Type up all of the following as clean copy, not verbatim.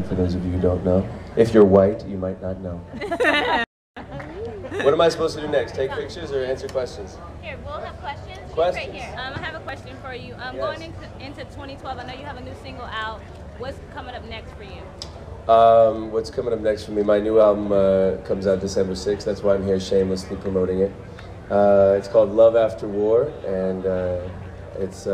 for those of you who don't know. If you're white, you might not know. What am I supposed to do next? Take pictures or answer questions? Here, we'll have questions. Questions? Right here. I have a question for you. Yes. Going into 2012, I know you have a new single out. What's coming up next for you? What's coming up next for me? My new album comes out December 6th. That's why I'm here shamelessly promoting it. It's called Love After War, and it's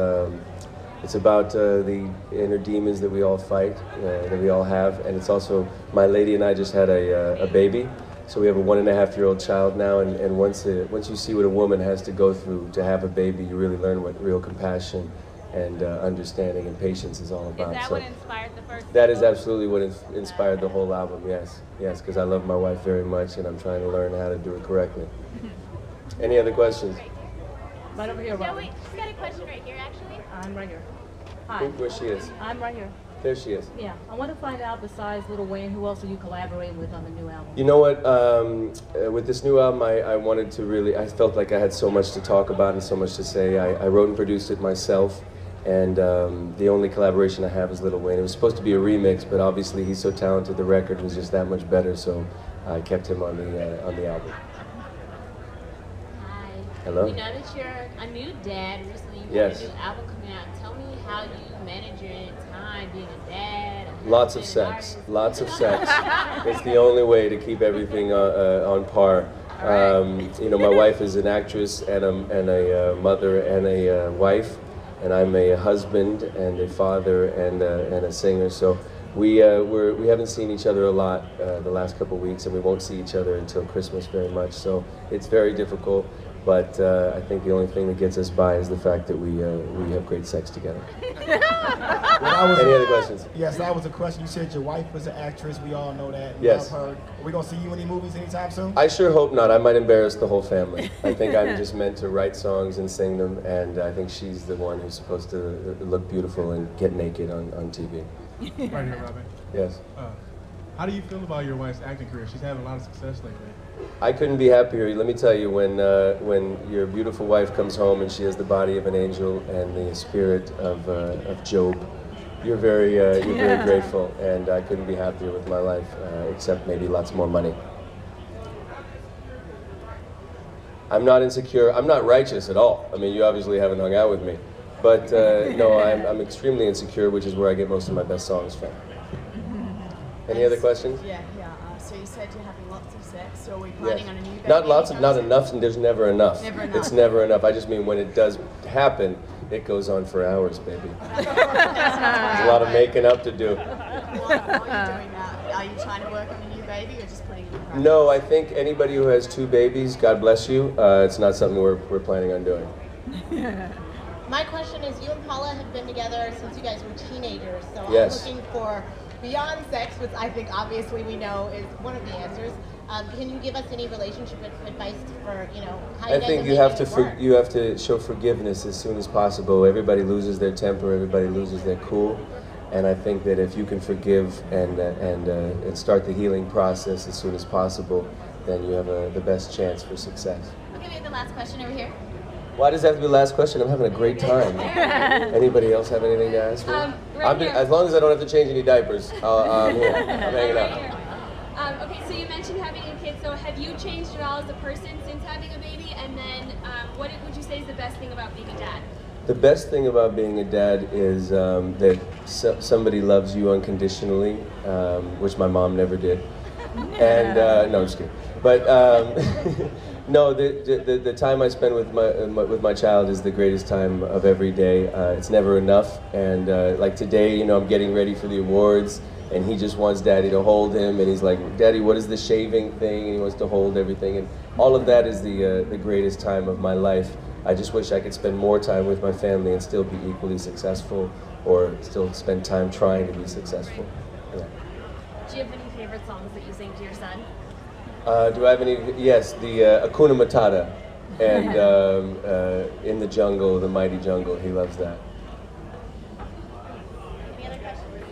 about the inner demons that we all fight, that we all have, and it's also, my lady and I just had a baby, so we have a 1.5-year-old child now, and once you see what a woman has to go through to have a baby, you really learn what real compassion and understanding and patience is all about. Is that what inspired the first? That is absolutely what inspired the whole album, yes, because I love my wife very much, and I'm trying to learn how to do it correctly. Any other questions? Right over here, Robin. No, wait, she's got a question right here, actually. I'm right here. Hi. Where she is? I'm right here. There she is. Yeah, I want to find out, besides Lil Wayne, who else are you collaborating with on the new album? You know what, with this new album, I wanted to really, I felt like I had so much to talk about and so much to say. I wrote and produced it myself, and the only collaboration I have is Lil Wayne. It was supposed to be a remix, but obviously he's so talented, the record was just that much better, so I kept him on the album. Hi. Hello? We know that you're a new dad recently. You Yes. have a new album coming out. Tell me how you manage your time being a dad. Lots of sex. Lots of sex. It's the only way to keep everything on par. You know, my wife is an actress and a mother and a wife, and I'm a husband and a father and a singer. So we haven't seen each other a lot the last couple of weeks, and we won't see each other until Christmas very much. So it's very difficult. But I think the only thing that gets us by is the fact that we have great sex together. Any other questions? Yes, that was a question. You said your wife was an actress. We all know that. We Yes. love her. Are we going to see you in any movies anytime soon? I sure hope not. I might embarrass the whole family. I think I'm just meant to write songs and sing them, and I think she's the one who's supposed to look beautiful and get naked on TV. Right here, Robin. Yes. How do you feel about your wife's acting career? She's having a lot of success lately. I couldn't be happier. Let me tell you, when your beautiful wife comes home and she has the body of an angel and the spirit of Job, you're very grateful, and I couldn't be happier with my life, except maybe lots more money. I'm not insecure. I'm not righteous at all. I mean, you obviously haven't hung out with me, but no, I'm extremely insecure, which is where I get most of my best songs from. Any other questions? Yeah. So you said you're having lots of sex. So are we planning on a new baby? Not lots of, not enough, and there's never enough. Never enough. It's never enough. I just mean when it does happen, it goes on for hours, baby. There's a lot of making up to do. While you're doing that, are you trying to work on a new baby or just putting it in practice? No, I think anybody who has 2 babies, God bless you, it's not something we're planning on doing. My question is, you and Paula have been together since you guys were teenagers, so Yes. I'm looking for beyond sex, which I think obviously we know is one of the answers. Can you give us any relationship advice for, you know, how you I guys think are you have making to it work? you have to show forgiveness as soon as possible. Everybody loses their temper. Everybody loses their cool, and I think that if you can forgive and start the healing process as soon as possible, then you have the best chance for success. Okay, we have the last question over here. Why does that have to be the last question? I'm having a great time. Anybody else have anything to ask me? Right here. As long as I don't have to change any diapers, I'm here. I'm hanging Right out. here. Okay, so you mentioned having a kid. So have you changed at all as a person since having a baby? And then what would you say is the best thing about being a dad? The best thing about being a dad is that somebody loves you unconditionally, which my mom never did. And no, I'm just kidding. But no, the time I spend with my child is the greatest time of every day. It's never enough. And like today, you know, I'm getting ready for the awards, and he just wants Daddy to hold him, and he's like, Daddy, what is the shaving thing? And he wants to hold everything, and all of that is the greatest time of my life. I just wish I could spend more time with my family and still be equally successful, or still spend time trying to be successful. Yeah. Do you have any favorite songs that you sing to your son? Do I have any? Yes, the Hakuna Matata and In the Jungle, the Mighty Jungle. He loves that. Any other questions?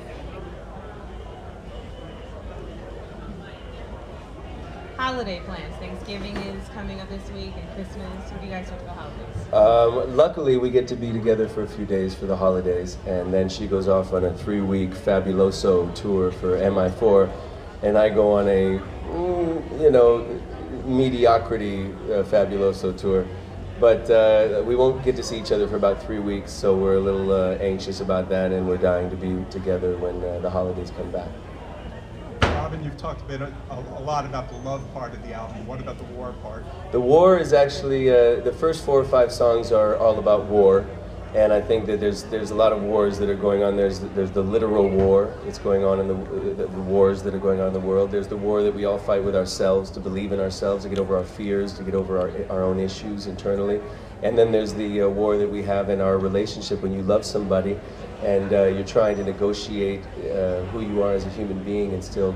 holiday plans? Thanksgiving is coming up this week, and Christmas. What do you guys talk about holidays? Luckily, we get to be together for a few days for the holidays, and then she goes off on a 3-week Fabuloso tour for MI4, and I go on a, mediocrity Fabuloso tour. But we won't get to see each other for about 3 weeks, so we're a little anxious about that, and we're dying to be together when the holidays come back. Robin, you've talked a lot about the love part of the album. What about the war part? The war is actually, the first 4 or 5 songs are all about war, and I think that there's a lot of wars that are going on. There's the literal war that's going on in the wars that are going on in the world. There's the war that we all fight with ourselves, to believe in ourselves, to get over our fears, to get over our own issues internally. And then there's the war that we have in our relationship when you love somebody and you're trying to negotiate who you are as a human being and still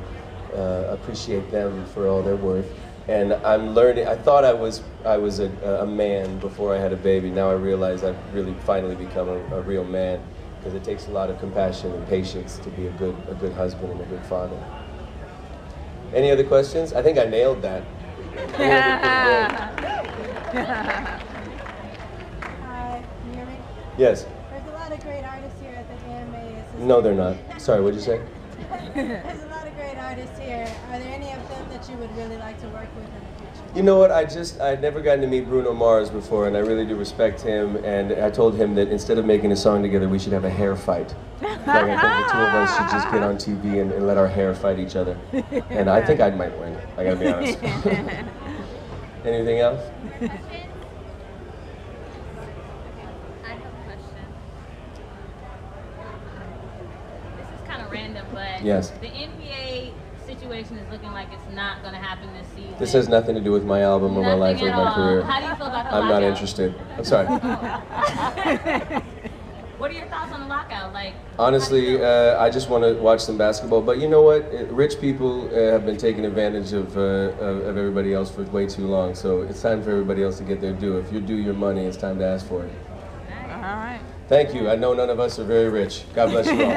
appreciate them for all they're worth. And I'm learning. I thought I was a man before I had a baby. Now I realize I've really finally become a real man, because it takes a lot of compassion and patience to be a good husband and a good father. Any other questions? I think I nailed that. Hi, can you hear me? Yes. There's a lot of great artists here at the AMA. No, they're not. Sorry, what'd you say? There's a lot of great artists here. Are there any of them that you would really like to work with in the future? You know what, I'd never gotten to meet Bruno Mars before, and I really do respect him, and I told him that instead of making a song together, we should have a hair fight. Like, I think the two of us should just get on TV and let our hair fight each other. And I think I might win, I gotta be honest. Anything else? I have a question. This is kind of random, but Yes. the NBA situation is looking like it's not going to happen this season. This has nothing to do with my album or my life or my career. How do you feel about the I'm lockout? not interested. I'm sorry. What are your thoughts on the lockout? Like, Honestly, I just want to watch some basketball. But you know what? Rich people have been taking advantage of everybody else for way too long. So it's time for everybody else to get their due. If you're due your money, it's time to ask for it. All right. Thank you. I know none of us are very rich. God bless you all.